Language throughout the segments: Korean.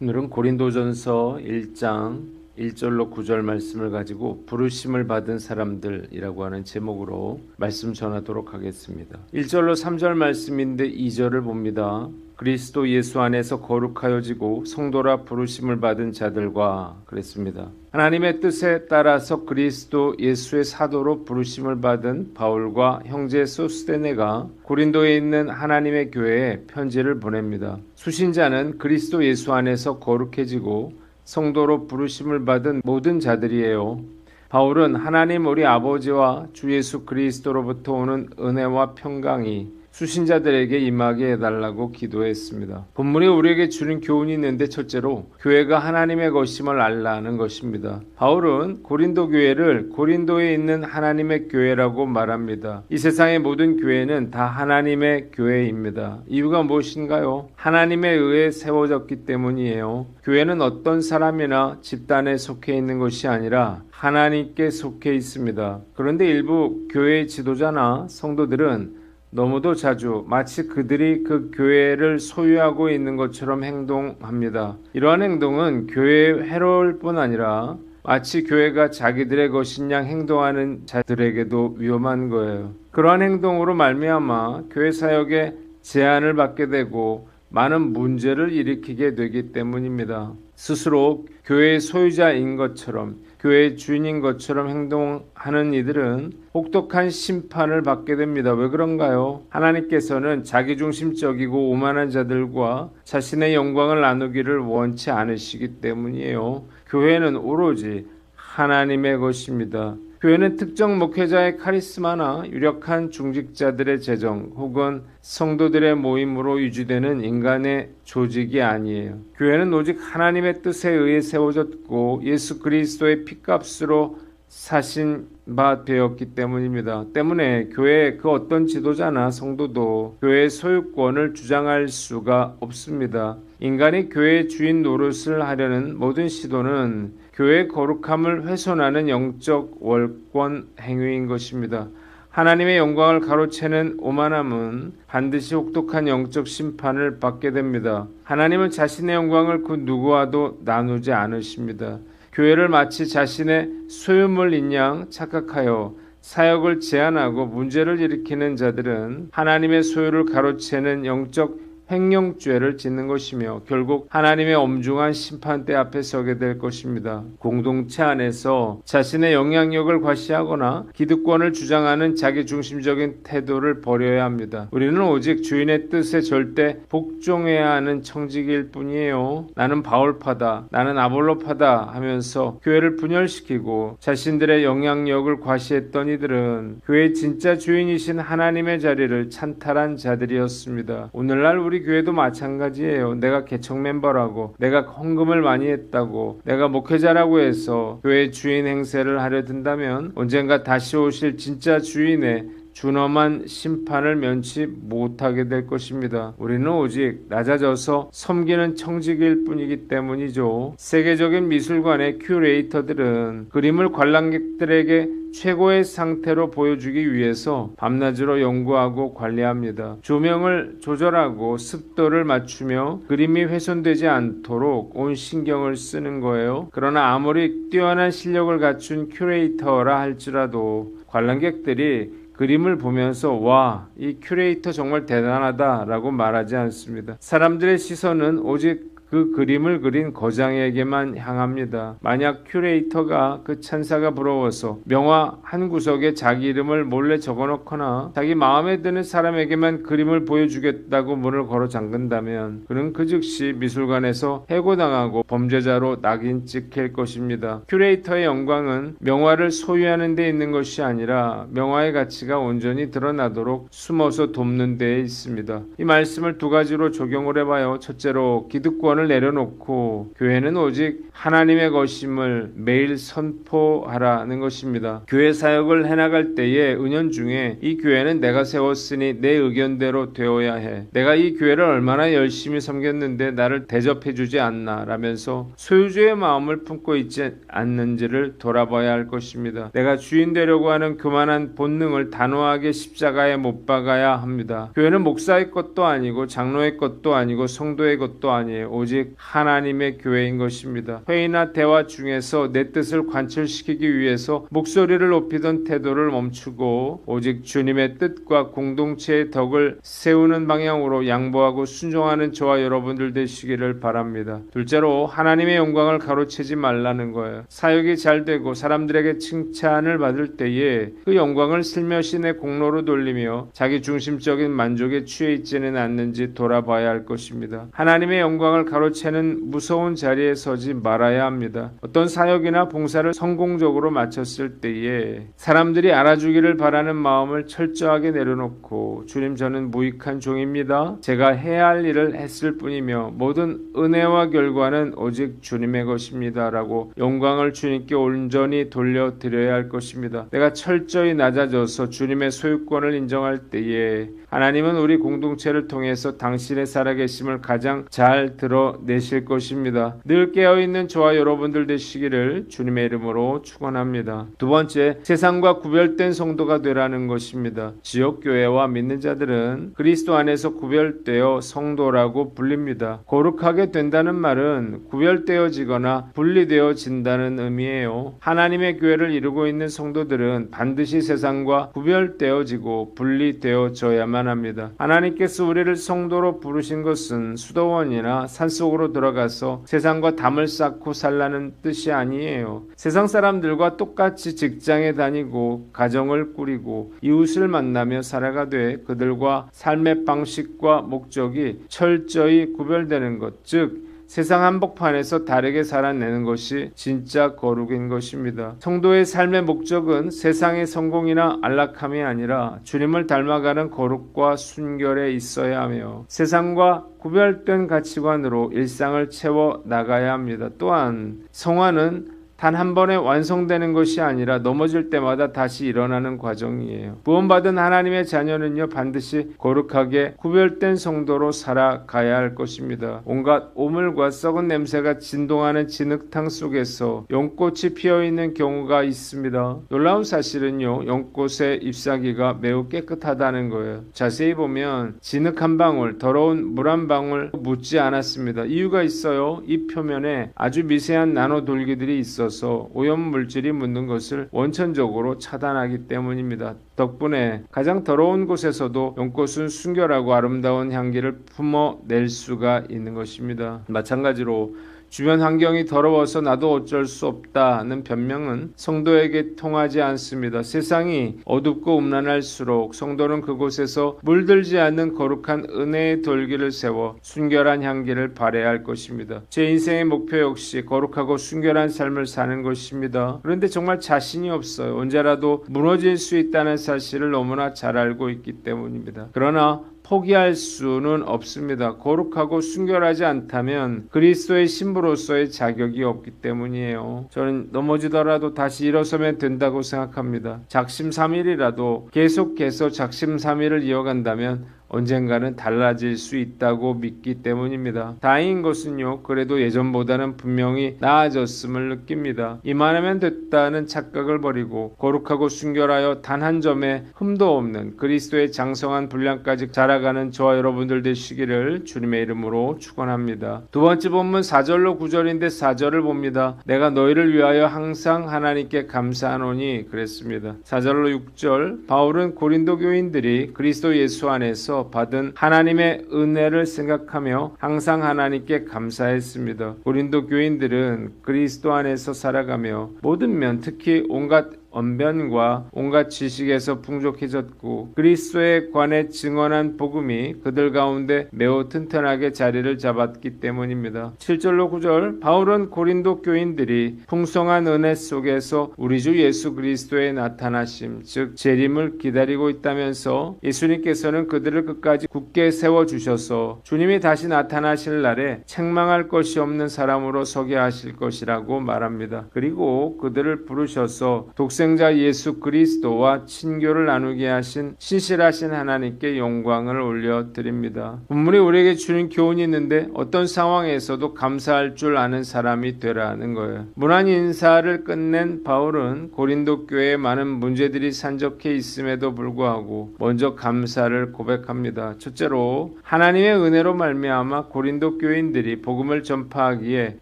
오늘은 고린도전서 1장 1절로 9절 말씀을 가지고 부르심을 받은 사람들이라고 하는 제목으로 말씀 전하도록 하겠습니다. 1절로 3절 말씀인데 2절을 봅니다. 그리스도 예수 안에서 거룩하여지고 성도라 부르심을 받은 자들과 그랬습니다. 하나님의 뜻에 따라서 그리스도 예수의 사도로 부르심을 받은 바울과 형제 소스데네가 고린도에 있는 하나님의 교회에 편지를 보냅니다. 수신자는 그리스도 예수 안에서 거룩해지고 성도로 부르심을 받은 모든 자들이에요. 바울은 하나님 우리 아버지와 주 예수 그리스도로부터 오는 은혜와 평강이 수신자들에게 임하게 해달라고 기도했습니다. 본문이 우리에게 주는 교훈이 있는데 첫째로 교회가 하나님의 것임을 알라는 것입니다. 바울은 고린도 교회를 고린도에 있는 하나님의 교회라고 말합니다. 이 세상의 모든 교회는 다 하나님의 교회입니다. 이유가 무엇인가요? 하나님에 의해 세워졌기 때문이에요. 교회는 어떤 사람이나 집단에 속해 있는 것이 아니라 하나님께 속해 있습니다. 그런데 일부 교회의 지도자나 성도들은 너무도 자주 마치 그들이 그 교회를 소유하고 있는 것처럼 행동합니다. 이러한 행동은 교회에 해로울 뿐 아니라 마치 교회가 자기들의 것인 양 행동하는 자들에게도 위험한 거예요. 그러한 행동으로 말미암아 교회 사역에 제한을 받게 되고 많은 문제를 일으키게 되기 때문입니다. 스스로 교회의 소유자인 것처럼 교회의 주인인 것처럼 행동하는 이들은 혹독한 심판을 받게 됩니다. 왜 그런가요? 하나님께서는 자기중심적이고 오만한 자들과 자신의 영광을 나누기를 원치 않으시기 때문이에요. 교회는 오로지 하나님의 것입니다. 교회는 특정 목회자의 카리스마나 유력한 중직자들의 재정 혹은 성도들의 모임으로 유지되는 인간의 조직이 아니에요. 교회는 오직 하나님의 뜻에 의해 세워졌고 예수 그리스도의 피값으로 사신 바 되었기 때문입니다. 때문에 교회의 그 어떤 지도자나 성도도 교회의 소유권을 주장할 수가 없습니다. 인간이 교회의 주인 노릇을 하려는 모든 시도는 교회의 거룩함을 훼손하는 영적 월권 행위인 것입니다. 하나님의 영광을 가로채는 오만함은 반드시 혹독한 영적 심판을 받게 됩니다. 하나님은 자신의 영광을 그 누구와도 나누지 않으십니다. 교회를 마치 자신의 소유물인 양 착각하여 사역을 제한하고 문제를 일으키는 자들은 하나님의 소유를 가로채는 영적 횡령죄를 짓는 것이며 결국 하나님의 엄중한 심판대 앞에 서게 될 것입니다. 공동체 안에서 자신의 영향력을 과시하거나 기득권을 주장하는 자기중심적인 태도를 버려야 합니다. 우리는 오직 주인의 뜻에 절대 복종해야 하는 청직일 뿐이에요. 나는 바울파다, 나는 아볼로파다 하면서 교회를 분열시키고 자신들의 영향력을 과시했던 이들은 교회의 진짜 주인이신 하나님의 자리를 찬탈한 자들이었습니다. 오늘날 우리 교회도 마찬가지예요. 내가 개척 멤버라고, 내가 헌금을 많이 했다고, 내가 목회자라고 해서 교회 주인 행세를 하려 든다면 언젠가 다시 오실 진짜 주인의 준엄한 심판을 면치 못하게 될 것입니다. 우리는 오직 낮아져서 섬기는 청직일 뿐이기 때문이죠. 세계적인 미술관의 큐레이터들은 그림을 관람객들에게 최고의 상태로 보여주기 위해서 밤낮으로 연구하고 관리합니다. 조명을 조절하고 습도를 맞추며 그림이 훼손되지 않도록 온 신경을 쓰는 거예요. 그러나 아무리 뛰어난 실력을 갖춘 큐레이터라 할지라도 관람객들이 그림을 보면서 와, 이 큐레이터 정말 대단하다 라고 말하지 않습니다. 사람들의 시선은 오직 그 그림을 그린 거장에게만 향합니다. 만약 큐레이터가 그 찬사가 부러워서 명화 한 구석에 자기 이름을 몰래 적어놓거나 자기 마음에 드는 사람에게만 그림을 보여주겠다고 문을 걸어 잠근다면 그는 그 즉시 미술관에서 해고당하고 범죄자로 낙인 찍힐 것입니다. 큐레이터의 영광은 명화를 소유하는 데 있는 것이 아니라 명화의 가치가 온전히 드러나도록 숨어서 돕는 데에 있습니다. 이 말씀을 두 가지로 적용을 해봐요. 첫째로 기득권 을 내려놓고 교회는 오직 하나님의 것임을 매일 선포하라는 것입니다. 교회 사역을 해나갈 때에 은연중에 이 교회는 내가 세웠으니 내 의견대로 되어야 해. 내가 이 교회를 얼마나 열심히 섬겼는데 나를 대접해주지 않나 라면서 소유주의 마음을 품고 있지 않는지를 돌아봐야 할 것입니다. 내가 주인 되려고 하는 교만한 본능을 단호하게 십자가에 못 박아야 합니다. 교회는 목사의 것도 아니고 장로의 것도 아니고 성도의 것도 아니에요. 오직 하나님의 교회인 것입니다. 회의나 대화 중에서 내 뜻을 관철시키기 위해서 목소리를 높이던 태도를 멈추고 오직 주님의 뜻과 공동체의 덕을 세우는 방향으로 양보하고 순종하는 저와 여러분들 되시기를 바랍니다. 둘째로 하나님의 영광을 가로채지 말라는 거예요. 사역이 잘 되고 사람들에게 칭찬을 받을 때에 그 영광을 슬며시 내 공로로 돌리며 자기 중심적인 만족에 취해 있지는 않는지 돌아봐야 할 것입니다. 하나님의 영광을 가로채는 무서운 자리에 서지 말아야 합니다. 어떤 사역이나 봉사를 성공적으로 마쳤을 때에 사람들이 알아주기를 바라는 마음을 철저하게 내려놓고 주님, 저는 무익한 종입니다. 제가 해야 할 일을 했을 뿐이며 모든 은혜와 결과는 오직 주님의 것입니다 라고 영광을 주님께 온전히 돌려드려야 할 것입니다. 내가 철저히 낮아져서 주님의 소유권을 인정할 때에 하나님은 우리 공동체를 통해서 당신의 살아계심을 가장 잘 드러내실 것입니다. 늘 깨어있는 저와 여러분들 되시기를 주님의 이름으로 축원합니다. 두 번째, 세상과 구별된 성도가 되라는 것입니다. 지역교회와 믿는 자들은 그리스도 안에서 구별되어 성도라고 불립니다. 거룩하게 된다는 말은 구별되어지거나 분리되어진다는 의미예요. 하나님의 교회를 이루고 있는 성도들은 반드시 세상과 구별되어지고 분리되어져야만 합니다. 하나님께서 우리를 성도로 부르신 것은 수도원이나 산속으로 들어가서 세상과 담을 쌓고 살라는 뜻이 아니에요. 세상 사람들과 똑같이 직장에 다니고 가정을 꾸리고 이웃을 만나며 살아가되 그들과 삶의 방식과 목적이 철저히 구별되는 것, 즉 세상 한복판에서 다르게 살아내는 것이 진짜 거룩인 것입니다. 성도의 삶의 목적은 세상의 성공이나 안락함이 아니라 주님을 닮아가는 거룩과 순결에 있어야 하며 세상과 구별된 가치관으로 일상을 채워 나가야 합니다. 또한 성화는 단 한 번에 완성되는 것이 아니라 넘어질 때마다 다시 일어나는 과정이에요. 구원받은 하나님의 자녀는요, 반드시 거룩하게 구별된 성도로 살아가야 할 것입니다. 온갖 오물과 썩은 냄새가 진동하는 진흙탕 속에서 연꽃이 피어있는 경우가 있습니다. 놀라운 사실은요, 연꽃의 잎사귀가 매우 깨끗하다는 거예요. 자세히 보면 진흙 한 방울, 더러운 물 한 방울 묻지 않았습니다. 이유가 있어요. 잎 표면에 아주 미세한 나노돌기들이 있어서 오염물질이 묻는 것을 원천적으로 차단하기 때문입니다. 덕분에 가장 더러운 곳에서도 연꽃은 순결하고 아름다운 향기를 품어낼 수가 있는 것입니다. 마찬가지로 주변 환경이 더러워서 나도 어쩔 수 없다는 변명은 성도에게 통하지 않습니다. 세상이 어둡고 음란할수록 성도는 그곳에서 물들지 않는 거룩한 은혜의 돌기를 세워 순결한 향기를 발해야 할 것입니다. 제 인생의 목표 역시 거룩하고 순결한 삶을 사는 것입니다. 그런데 정말 자신이 없어요. 언제라도 무너질 수 있다는 사실을 너무나 잘 알고 있기 때문입니다. 그러나 포기할 수는 없습니다. 거룩하고 순결하지 않다면 그리스도의 신부로서의 자격이 없기 때문이에요. 저는 넘어지더라도 다시 일어서면 된다고 생각합니다. 작심삼일이라도 계속해서 작심삼일을 이어간다면 언젠가는 달라질 수 있다고 믿기 때문입니다. 다행인 것은요, 그래도 예전보다는 분명히 나아졌음을 느낍니다. 이만하면 됐다는 착각을 버리고 거룩하고 순결하여 단 한 점의 흠도 없는 그리스도의 장성한 분량까지 자라가는 저와 여러분들 되시기를 주님의 이름으로 축원합니다. 두 번째 본문 4절로 9절인데 4절을 봅니다. 내가 너희를 위하여 항상 하나님께 감사하노니 그랬습니다. 4절로 6절, 바울은 고린도 교인들이 그리스도 예수 안에서 받은 하나님의 은혜를 생각하며 항상 하나님께 감사했습니다. 고린도 교인들은 그리스도 안에서 살아가며 모든 면, 특히 온갖 언변과 온갖 지식에서 풍족해졌고 그리스도에 관해 증언한 복음이 그들 가운데 매우 튼튼하게 자리를 잡았기 때문입니다. 7절로 9절, 바울은 고린도 교인들이 풍성한 은혜 속에서 우리 주 예수 그리스도의 나타나심, 즉 재림을 기다리고 있다면서 예수님께서는 그들을 끝까지 굳게 세워주셔서 주님이 다시 나타나실 날에 책망할 것이 없는 사람으로 서게 하실 것이라고 말합니다. 그리고 그들을 부르셔서 독 독생자 예수 그리스도와 친교를 나누게 하신 신실하신 하나님께 영광을 올려드립니다. 본문이 우리에게 주는 교훈이 있는데 어떤 상황에서도 감사할 줄 아는 사람이 되라는 거예요. 문안 인사를 끝낸 바울은 고린도 교회에 많은 문제들이 산적해 있음에도 불구하고 먼저 감사를 고백합니다. 첫째로 하나님의 은혜로 말미암아 고린도 교인들이 복음을 전파하기에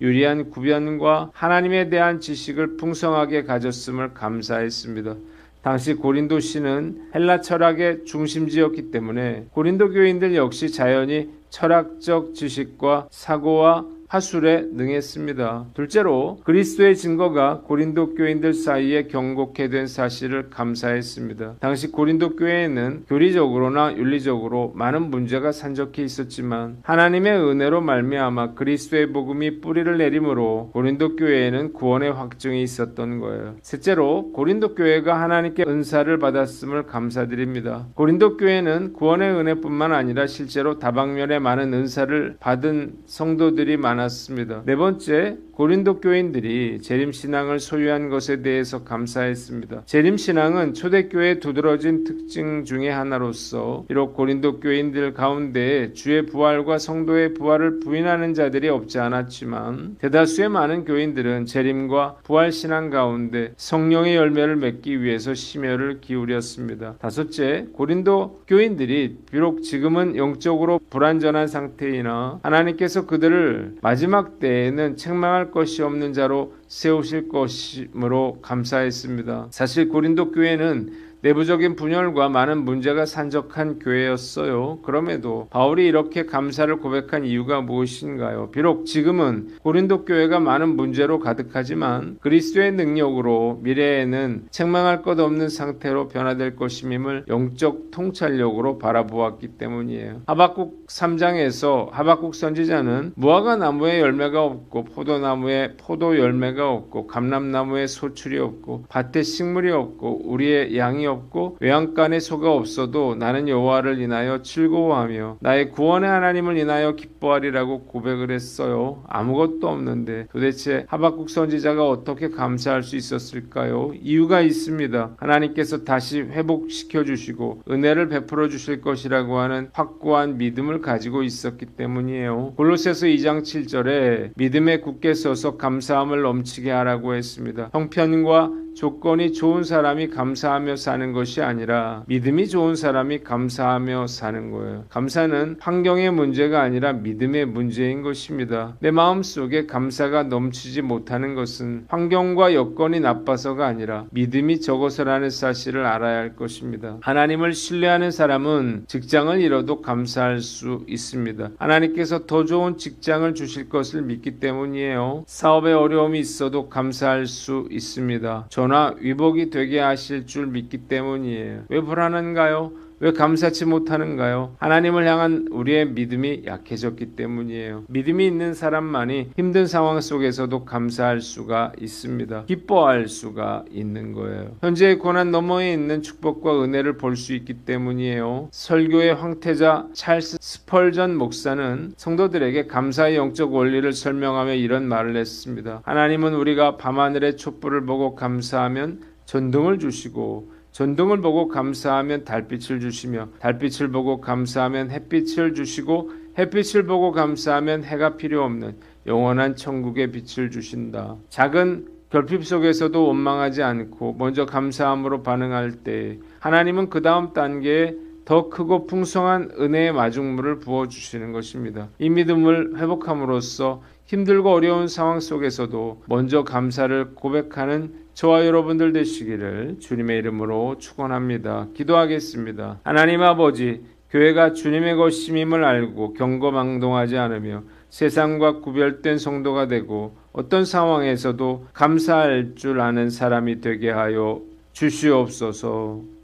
유리한 구변과 하나님에 대한 지식을 풍성하게 가졌음을 감사했습니다. 당시 고린도시는 헬라 철학의 중심지였기 때문에 고린도 교인들 역시 자연히 철학적 지식과 사고와 화술에 능했습니다. 둘째로 그리스도의 증거가 고린도 교인들 사이에 경고케 된 사실을 감사했습니다. 당시 고린도 교회에는 교리적으로나 윤리적으로 많은 문제가 산적해 있었지만 하나님의 은혜로 말미암아 그리스도의 복음이 뿌리를 내림으로 고린도 교회에는 구원의 확증이 있었던 거예요. 셋째로 고린도 교회가 하나님께 은사를 받았음을 감사드립니다. 고린도 교회는 구원의 은혜뿐만 아니라 실제로 다방면에 많은 은사를 받은 성도들이 많았습니다. 네 번째, 고린도 교인들이 재림신앙을 소유한 것에 대해서 감사했습니다. 재림신앙은 초대교회의 두드러진 특징 중의 하나로서 비록 고린도 교인들 가운데 주의 부활과 성도의 부활을 부인하는 자들이 없지 않았지만 대다수의 많은 교인들은 재림과 부활신앙 가운데 성령의 열매를 맺기 위해서 심혈을 기울였습니다. 다섯째, 고린도 교인들이 비록 지금은 영적으로 불완전한 상태이나 하나님께서 그들을 마지막 때에는 책망할 것이 없는 자로 세우실 것이므로 감사했습니다. 사실 고린도 교회는 내부적인 분열과 많은 문제가 산적한 교회였어요. 그럼에도 바울이 이렇게 감사를 고백한 이유가 무엇인가요? 비록 지금은 고린도 교회가 많은 문제로 가득하지만 그리스도의 능력으로 미래에는 책망할 것 없는 상태로 변화될 것임을 영적 통찰력으로 바라보았기 때문이에요. 하박국 3장에서 하박국 선지자는 무화과 나무에 열매가 없고 포도나무에 포도 열매가 없고 감람나무에 소출이 없고 밭에 식물이 없고 우리의 양이 없고 외양간에 소가 없어도 나는 여호와를 인하여 즐거워하며 나의 구원의 하나님을 인하여 기뻐하리라고 고백을 했어요. 아무것도 없는데 도대체 하박국 선지자가 어떻게 감사할 수 있었을까요? 이유가 있습니다. 하나님께서 다시 회복시켜 주시고 은혜를 베풀어 주실 것이라고 하는 확고한 믿음을 가지고 있었기 때문이에요. 골로새서 2장 7절에 믿음에 굳게 서서 감사함을 넘치게 하라고 했습니다. 형편과 조건이 좋은 사람이 감사하며 사는 것이 아니라 믿음이 좋은 사람이 감사하며 사는 거예요. 감사는 환경의 문제가 아니라 믿음의 문제인 것입니다. 내 마음속에 감사가 넘치지 못하는 것은 환경과 여건이 나빠서가 아니라 믿음이 적어서라는 사실을 알아야 할 것입니다. 하나님을 신뢰하는 사람은 직장을 잃어도 감사할 수 있습니다. 하나님께서 더 좋은 직장을 주실 것을 믿기 때문이에요. 사업에 어려움이 있어도 감사할 수 있습니다. 전화 위복이 되게 하실 줄 믿기 때문이에요. 왜 불안한가요? 왜 감사치 못하는가요? 하나님을 향한 우리의 믿음이 약해졌기 때문이에요. 믿음이 있는 사람만이 힘든 상황 속에서도 감사할 수가 있습니다. 기뻐할 수가 있는 거예요. 현재의 고난 너머에 있는 축복과 은혜를 볼 수 있기 때문이에요. 설교의 황태자 찰스 스펄전 목사는 성도들에게 감사의 영적 원리를 설명하며 이런 말을 했습니다. 하나님은 우리가 밤하늘의 촛불을 보고 감사하면 전등을 주시고 전등을 보고 감사하면 달빛을 주시며 달빛을 보고 감사하면 햇빛을 주시고 햇빛을 보고 감사하면 해가 필요 없는 영원한 천국의 빛을 주신다. 작은 결핍 속에서도 원망하지 않고 먼저 감사함으로 반응할 때 하나님은 그 다음 단계에 더 크고 풍성한 은혜의 마중물을 부어주시는 것입니다. 이 믿음을 회복함으로써 힘들고 어려운 상황 속에서도 먼저 감사를 고백하는 저와 여러분들 되시기를 주님의 이름으로 축원합니다. 기도하겠습니다. 하나님 아버지, 교회가 주님의 것임임을 알고 경거망동하지 않으며 세상과 구별된 성도가 되고 어떤 상황에서도 감사할 줄 아는 사람이 되게 하여 주시옵소서.